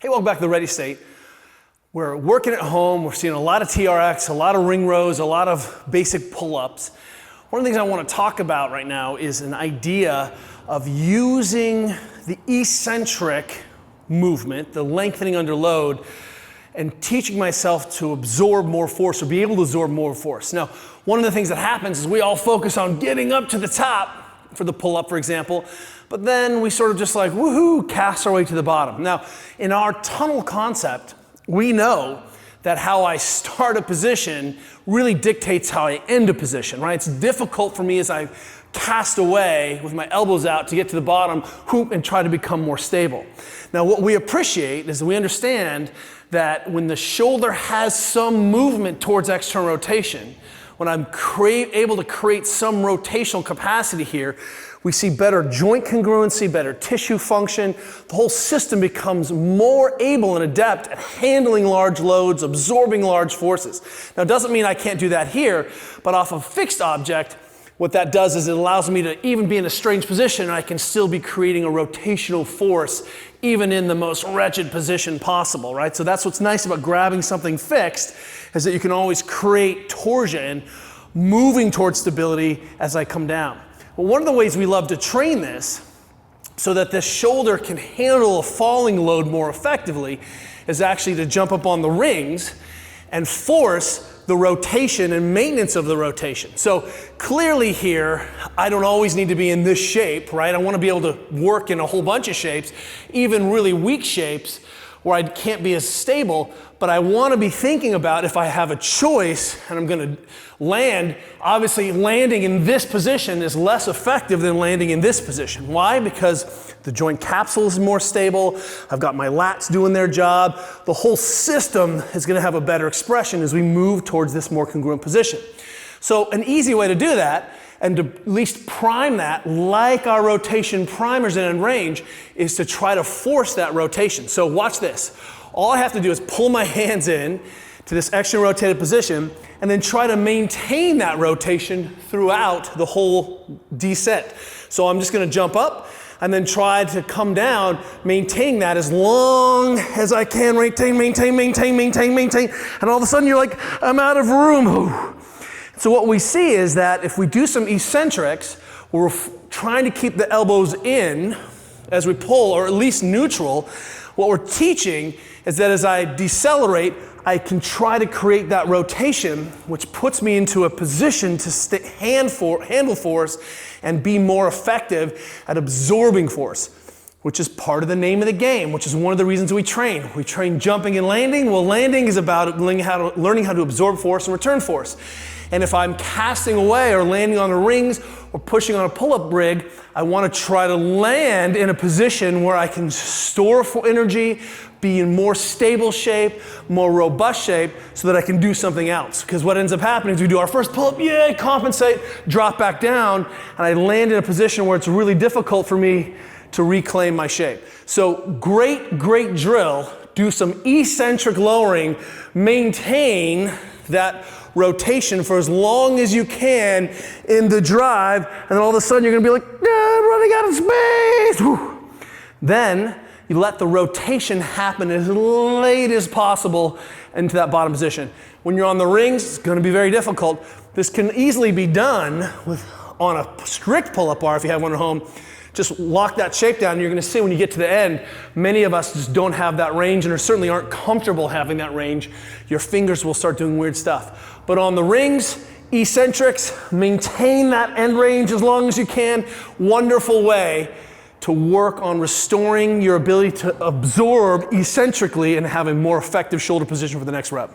Hey, welcome back to the Ready State. We're working at home, we're seeing a lot of TRX, a lot of ring rows, a lot of basic pull-ups. One of the things I want to talk about right now is an idea of using the eccentric movement, the lengthening under load, and teaching myself to absorb more force or be able to absorb more force. Now, one of the things that happens is we all focus on getting up to the top for the pull-up, for example, but then we sort of just like, woohoo, cast our way to the bottom. Now, in our tunnel concept, we know that how I start a position really dictates how I end a position, right? It's difficult for me as I cast away with my elbows out to get to the bottom, hoop, and try to become more stable. Now, what we appreciate is we understand that when the shoulder has some movement towards external rotation, when I'm able to create some rotational capacity here, we see better joint congruency, better tissue function. The whole system becomes more able and adept at handling large loads, absorbing large forces. Now, it doesn't mean I can't do that here, but off a fixed object, what that does is it allows me to even be in a strange position and I can still be creating a rotational force even in the most wretched position possible, right? So that's what's nice about grabbing something fixed, is that you can always create torsion moving towards stability as I come down. Well, one of the ways we love to train this so that the shoulder can handle a falling load more effectively is actually to jump up on the rings and force the rotation and maintenance of the rotation. So clearly here, I don't always need to be in this shape, right? I want to be able to work in a whole bunch of shapes, even really weak shapes where I can't be as stable, but I want to be thinking about if I have a choice and I'm going to land, obviously landing in this position is less effective than landing in this position. Why? Because the joint capsule is more stable, I've got my lats doing their job, the whole system is going to have a better expression as we move towards this more congruent position. So an easy way to do that, and to at least prime that, like our rotation primers in end range, is to try to force that rotation. So watch this. All I have to do is pull my hands in to this extra rotated position and then try to maintain that rotation throughout the whole descent. So I'm just going to jump up and then try to come down, maintain that as long as I can, maintain. And all of a sudden you're like, I'm out of room. So what we see is that if we do some eccentrics, we're trying to keep the elbows in as we pull, or at least neutral. What we're teaching is that as I decelerate, I can try to create that rotation, which puts me into a position to handle force and be more effective at absorbing force, which is part of the name of the game, which is one of the reasons we train. We train jumping and landing. Well, landing is about learning how to absorb force and return force. And if I'm casting away or landing on the rings or pushing on a pull-up rig, I want to try to land in a position where I can store energy, be in more stable shape, more robust shape, so that I can do something else. Because what ends up happening is we do our first pull-up, yay, compensate, drop back down, and I land in a position where it's really difficult for me to reclaim my shape. So great drill. Do some eccentric lowering, maintain that rotation for as long as you can in the drive, and then all of a sudden you're going to be like, I'm running out of space. Whew. Then you let the rotation happen as late as possible into that bottom position. When you're on the rings, it's going to be very difficult. This can easily be done on a strict pull-up bar if you have one at home. Just lock that shape down and you're going to see when you get to the end, many of us just don't have that range and certainly aren't comfortable having that range. Your fingers will start doing weird stuff. But on the rings, eccentrics, maintain that end range as long as you can. Wonderful way to work on restoring your ability to absorb eccentrically and have a more effective shoulder position for the next rep.